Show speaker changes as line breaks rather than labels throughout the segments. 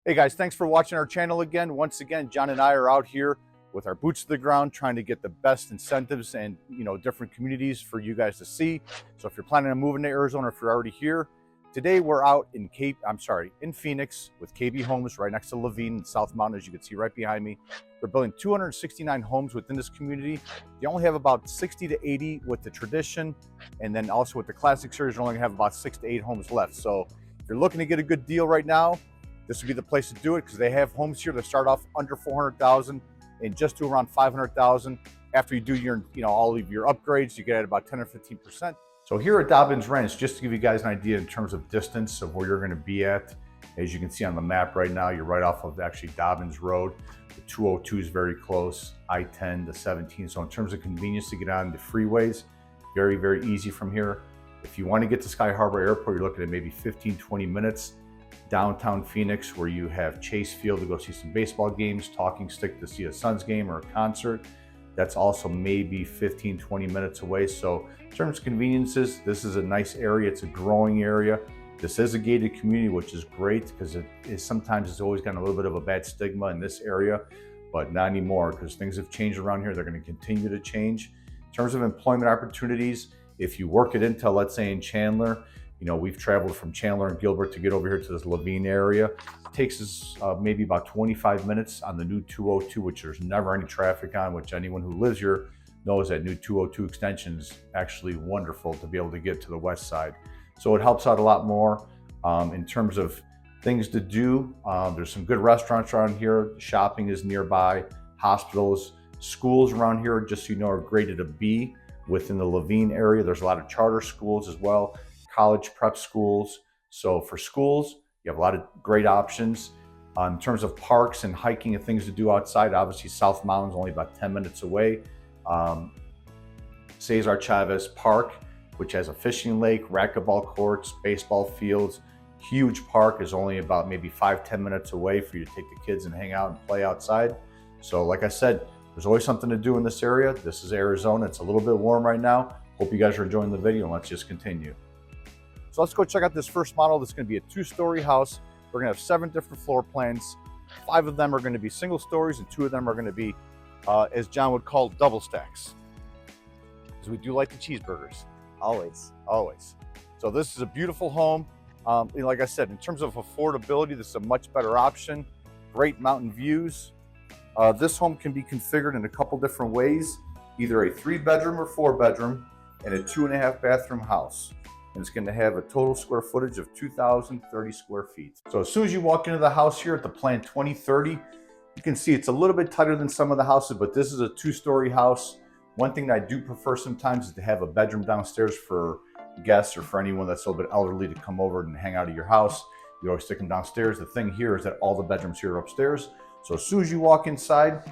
Hey guys, thanks for watching our channel again. Once again, John and I are out here with our boots to the ground trying to get the best incentives and different communities for you guys to see. So if you're planning on moving to Arizona, if you're already here, today we're out in in Phoenix with KB Homes right next to Levine in South Mountain, as you can see right behind me. They're building 269 homes within this community. They only have about 60 to 80 with the tradition, and then also with the classic series, they only have about 6 to 8 homes left. So if you're looking to get a good deal right now, this would be the place to do it because they have homes here that start off under 400,000 and just to around 500,000. After you do your, all of your upgrades, you get at about 10 or 15%. So here at Dobbins Ranch, just to give you guys an idea in terms of distance of where you're going to be at, as you can see on the map right now, you're right off of actually Dobbins Road. The 202 is very close, I-10, the 17. So in terms of convenience to get on the freeways, very, very easy from here. If you want to get to Sky Harbor Airport, you're looking at maybe 15, 20 minutes. Downtown Phoenix, where you have Chase Field to go see some baseball games, Talking Stick to see a Suns game or a concert. That's also maybe 15, 20 minutes away. So in terms of conveniences, this is a nice area. It's a growing area. This is a gated community, which is great because sometimes it's always gotten a little bit of a bad stigma in this area, but not anymore because things have changed around here. They're going to continue to change. In terms of employment opportunities, if you work at Intel, let's say in Chandler, we've traveled from Chandler and Gilbert to get over here to this Levine area. It takes us maybe about 25 minutes on the new 202, which there's never any traffic on, which anyone who lives here knows that new 202 extension is actually wonderful to be able to get to the west side. So it helps out a lot more in terms of things to do. There's some good restaurants around here. Shopping is nearby. Hospitals, schools around here, just so you know, are graded a B within the Levine area. There's a lot of charter schools as well. College prep schools. So for schools, you have a lot of great options. In terms of parks and hiking and things to do outside, obviously South Mountain's only about 10 minutes away. Cesar Chavez Park, which has a fishing lake, racquetball courts, baseball fields, huge park, is only about maybe 5-10 minutes away for you to take the kids and hang out and play outside. So like I said, there's always something to do in this area. This is Arizona. It's a little bit warm right now. Hope you guys are enjoying the video, and let's just continue. So let's go check out this first model. This is going to be a 2-story house. We're going to have 7 different floor plans. 5 of them are going to be single stories, and 2 of them are going to be, as John would call, double stacks. Because we do like the cheeseburgers. Always, always. So this is a beautiful home. Like I said, in terms of affordability, this is a much better option. Great mountain views. This home can be configured in a couple different ways. Either a 3-bedroom or 4-bedroom and a 2.5 bathroom house. And it's going to have a total square footage of 2,030 square feet. So as soon as you walk into the house here at the Plan 2030, you can see it's a little bit tighter than some of the houses, but this is a 2-story house. One thing that I do prefer sometimes is to have a bedroom downstairs for guests or for anyone that's a little bit elderly to come over and hang out at your house. You always stick them downstairs. The thing here is that all the bedrooms here are upstairs. So as soon as you walk inside,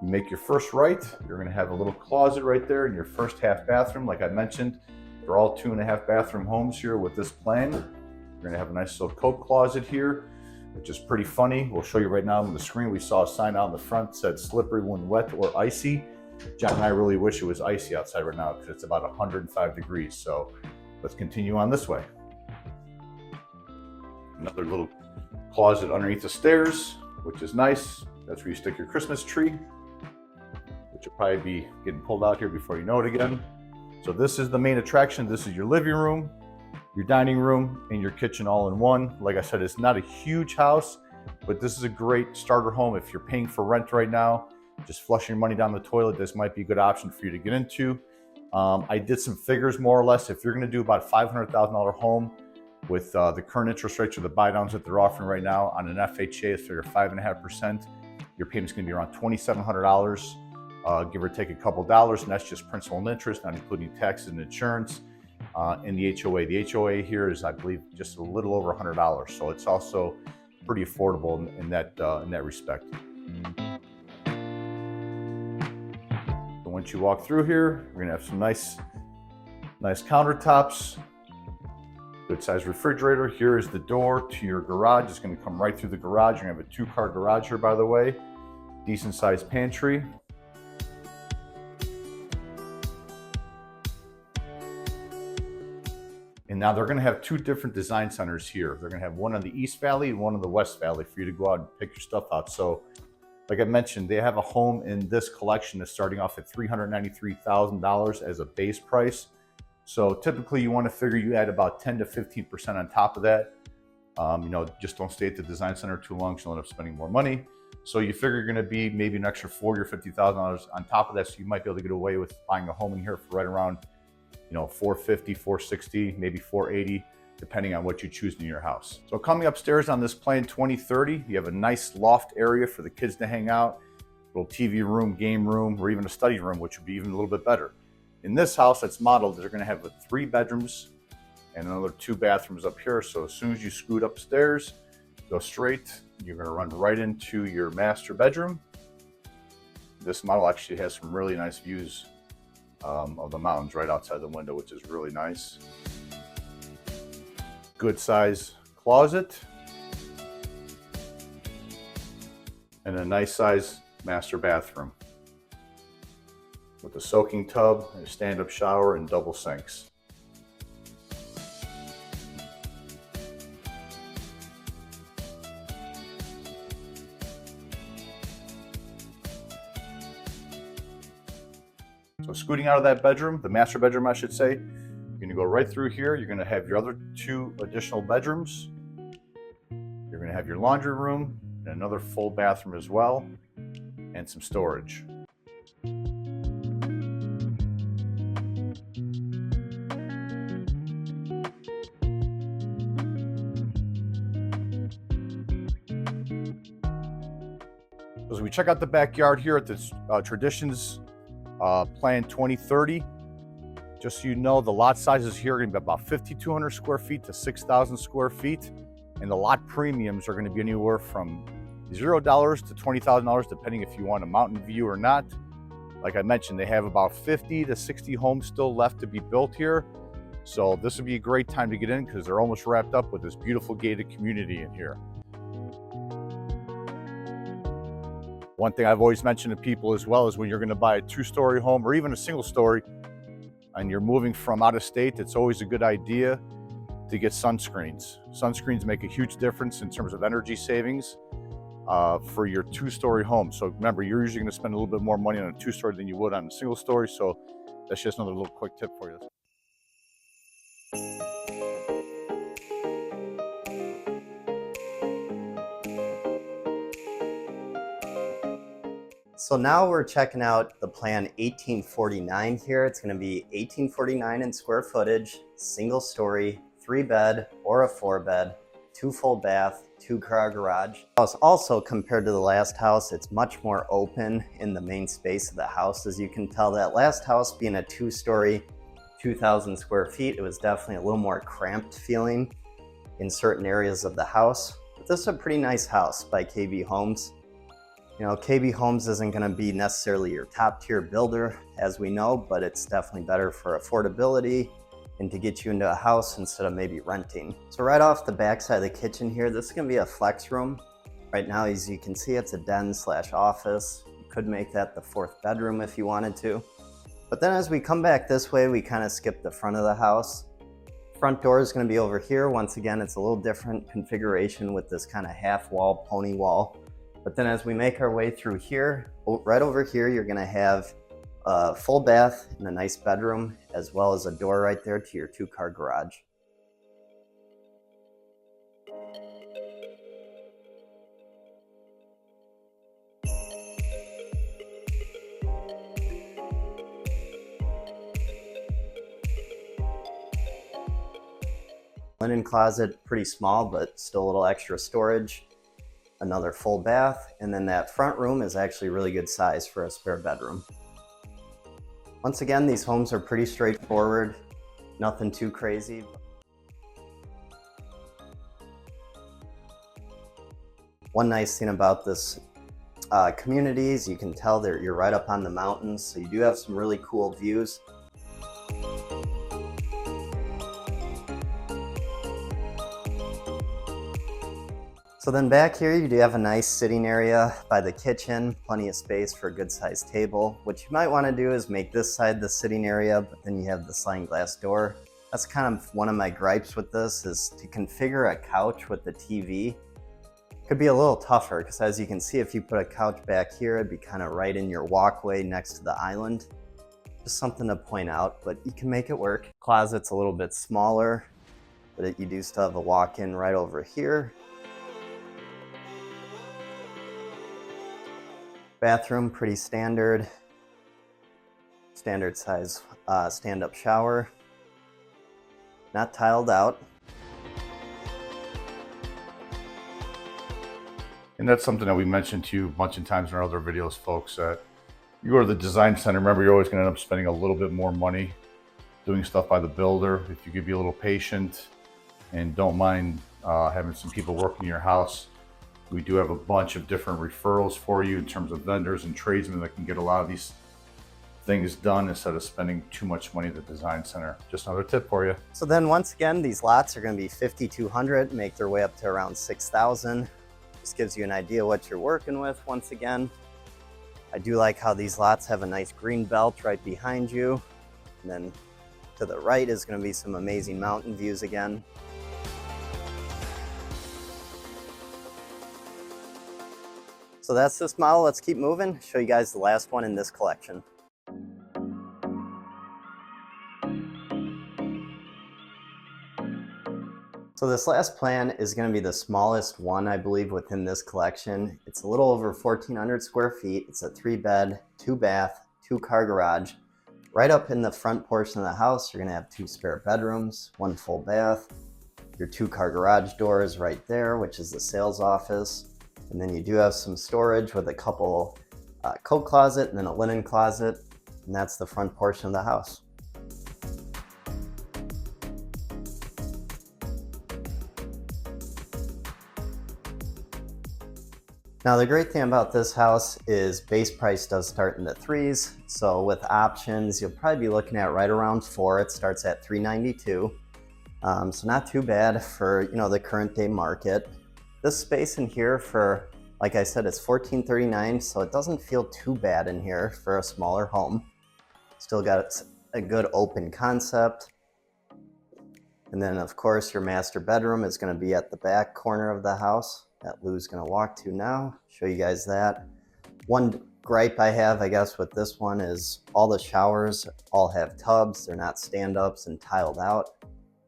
you make your first right. You're going to have a little closet right there in your first half bathroom. Like I mentioned, they're all 2.5 bathroom homes here with this plan. You're going to have a nice little coat closet here, which is pretty funny. We'll show you right now on the screen. We saw a sign out in the front that said slippery when wet or icy. John and I really wish it was icy outside right now because it's about 105 degrees. So let's continue on this way. Another little closet underneath the stairs, which is nice. That's where you stick your Christmas tree, which will probably be getting pulled out here before you know it again. So this is the main attraction. This is your living room, your dining room, and your kitchen all in one. Like I said, it's not a huge house, but this is a great starter home. If you're paying for rent right now, just flushing your money down the toilet, this might be a good option for you to get into. I did some figures more or less. If you're going to do about $500,000 home with the current interest rates or the buy downs that they're offering right now on an FHA, it's figure 5.5%, your payment's going to be around $2,700. Give or take a couple dollars, and that's just principal and interest, not including taxes and insurance, and the HOA. The HOA here is, I believe, just a little over $100, so it's also pretty affordable in that respect. So once you walk through here, we're gonna have some nice countertops, good sized refrigerator. Here is the door to your garage. It's gonna come right through the garage. You're gonna have a 2-car garage here, by the way. Decent sized pantry. And Now they're going to have two different design centers here. They're going to have one on the East Valley and one on the West Valley for you to go out and pick your stuff out. So like I mentioned, they have a home in this collection that's starting off at $393,000 as a base price. So typically you want to figure you add about 10 to 15% on top of that. Just don't stay at the design center too long, so you'll end up spending more money. So you figure you're going to be maybe an extra $40,000 or $50,000 on top of that. So you might be able to get away with buying a home in here for right around, $450,000, $460,000, maybe $480,000, depending on what you choose in your house. So coming upstairs on this plan 2030, you have a nice loft area for the kids to hang out, little TV room, game room, or even a study room, which would be even a little bit better. In this house that's modeled, they're going to have 3 bedrooms and another 2 bathrooms up here. So as soon as you scoot upstairs, go straight, you're going to run right into your master bedroom. This model actually has some really nice views of the mountains right outside the window, which is really nice. Good size closet and a nice size master bathroom with a soaking tub, a stand-up shower, and double sinks. So scooting out of that bedroom, the master bedroom I should say, you're going to go right through here. You're going to have your other 2 additional bedrooms. You're going to have your laundry room and another full bathroom as well, and some storage. As we check out the backyard here at this Traditions Plan 2030, just so you know, the lot sizes here are going to be about 5,200 square feet to 6,000 square feet, and the lot premiums are going to be anywhere from $0 to $20,000, depending if you want a mountain view or not. Like I mentioned, they have about 50 to 60 homes still left to be built here, so this would be a great time to get in because they're almost wrapped up with this beautiful gated community in here. One thing I've always mentioned to people as well is when you're going to buy a 2-story home or even a single story and you're moving from out of state, it's always a good idea to get sunscreens. Sunscreens make a huge difference in terms of energy savings for your 2-story home. So remember, you're usually going to spend a little bit more money on a 2-story than you would on a single story. So that's just another little quick tip for you.
So now we're checking out the plan 1849 here. It's going to be 1849 in square footage, single story, 3-bed or a 4-bed, 2 full bath, 2-car garage. Also, compared to the last house, it's much more open in the main space of the house. As you can tell, that last house being a 2-story, 2,000 square feet, it was definitely a little more cramped feeling in certain areas of the house. But this is a pretty nice house by KB Homes. KB Homes isn't going to be necessarily your top tier builder, as we know, but it's definitely better for affordability and to get you into a house instead of maybe renting. So right off the back side of the kitchen here, this is going to be a flex room. Right now, as you can see, it's a den/office. You could make that the 4th bedroom if you wanted to. But then as we come back this way, we kind of skip the front of the house. Front door is going to be over here. Once again, it's a little different configuration with this kind of half wall, pony wall. But then as we make our way through here, right over here, you're going to have a full bath and a nice bedroom, as well as a door right there to your 2-car garage. Linen closet, pretty small, but still a little extra storage. Another full bath, and then that front room is actually really good size for a spare bedroom. Once again, these homes are pretty straightforward, nothing too crazy. One nice thing about this community is you can tell that you're right up on the mountains, so you do have some really cool views. So then back here, you do have a nice sitting area by the kitchen, plenty of space for a good sized table. What you might want to do is make this side the sitting area, but then you have the sliding glass door That's kind of one of my gripes with this, is to configure a couch with the TV could be a little tougher, because as you can see, if you put a couch back here, it'd be kind of right in your walkway next to the island. Just something to point out, but you can make it work. Closet's a little bit smaller, but you do still have a walk-in right over here. Bathroom, pretty standard. Standard size stand-up shower. Not tiled out.
And that's something that we mentioned to you a bunch of times in our other videos, folks, that you go to the design center, remember, you're always going to end up spending a little bit more money doing stuff by the builder. If you could be a little patient and don't mind having some people working in your house, we do have a bunch of different referrals for you in terms of vendors and tradesmen that can get a lot of these things done instead of spending too much money at the design center. Just another tip for you.
So then once again, these lots are going to be 5,200, make their way up to around 6,000. Just gives you an idea what you're working with. Once again, I do like how these lots have a nice green belt right behind you. And then to the right is going to be some amazing mountain views again. So that's this model. Let's keep moving. Show you guys the last one in this collection. So this last plan is going to be the smallest one, I believe, within this collection. It's a little over 1,400 square feet. It's a 3-bed, 2-bath, 2-car garage. Right up in the front portion of the house, you're going to have 2 spare bedrooms, 1 full bath. Your 2-car garage door is right there, which is the sales office. And then you do have some storage with a couple coat closet and then a linen closet. And that's the front portion of the house. Now the great thing about this house is base price does start in the 3s. So with options, you'll probably be looking at right around 4. It starts at $392. So not too bad for, you know, the current day market. This space in here for, like I said, it's $1,439, so it doesn't feel too bad in here for a smaller home. Still got a good open concept. And then of course your master bedroom is going to be at the back corner of the house that Lou's going to walk to now, show you guys that. One gripe I have, I guess, with this one is all the showers all have tubs. They're not stand-ups and tiled out.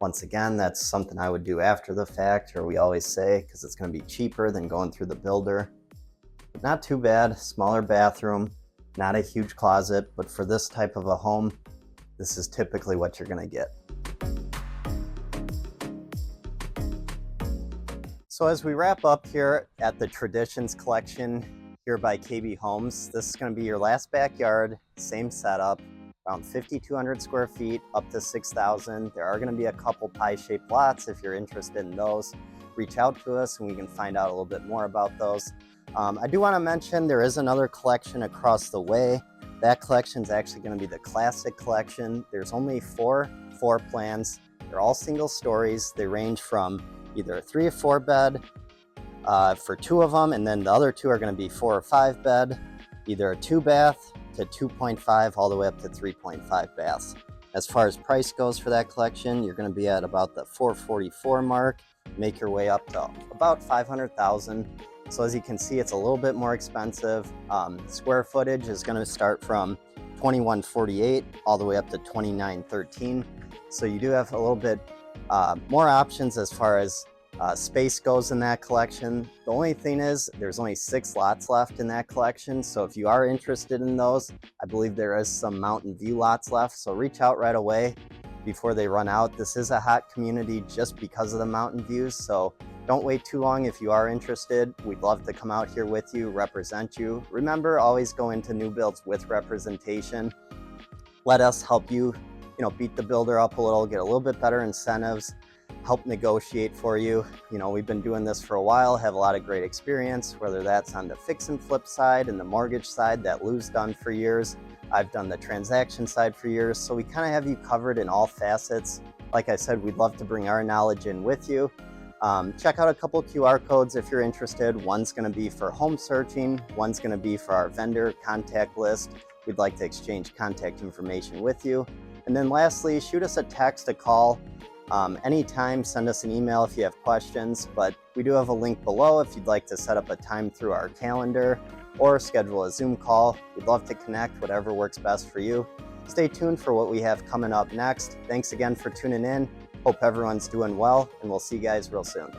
Once again, that's something I would do after the fact, or we always say, because it's going to be cheaper than going through the builder. But not too bad. Smaller bathroom, not a huge closet, but for this type of a home, this is typically what you're going to get. So as we wrap up here at the Traditions collection here by KB Homes, this is going to be your last backyard, same setup, around 5,200 square feet, up to 6,000. There are going to be a couple pie-shaped lots. If you're interested in those, reach out to us and we can find out a little bit more about those. I do want to mention there is another collection across the way. That collection is actually going to be the Classic collection. There's only 4 floor plans. They're all single stories. They range from either a 3 or 4 bed for 2 of them, and then the other 2 are going to be 4 or 5 bed, either a 2 bath to 2.5 all the way up to 3.5 baths. As far as price goes for that collection, you're going to be at about the $444 mark, make your way up to about $500,000. So as you can see, it's a little bit more expensive. Square footage is going to start from 2148 all the way up to 2913. So you do have a little bit more options as far as space goes in that collection. The only thing is there's only 6 lots left in that collection. So if you are interested in those, I believe there is some mountain view lots left. So reach out right away before they run out. This is a hot community just because of the mountain views. So don't wait too long if you are interested. We'd love to come out here with you, represent you. Remember, always go into new builds with representation. Let us help you, beat the builder up a little, get a little bit better incentives, help negotiate for you. We've been doing this for a while, have a lot of great experience, whether that's on the fix and flip side and the mortgage side that Lou's done for years. I've done the transaction side for years. So we kind of have you covered in all facets. Like I said, we'd love to bring our knowledge in with you. Check out a couple QR codes if you're interested. One's going to be for home searching. One's going to be for our vendor contact list. We'd like to exchange contact information with you. And then lastly, shoot us a text, a call, anytime, send us an email if you have questions, but we do have a link below if you'd like to set up a time through our calendar or schedule a Zoom call. We'd love to connect, whatever works best for you. Stay tuned for what we have coming up next. Thanks again for tuning in. Hope everyone's doing well, and we'll see you guys real soon.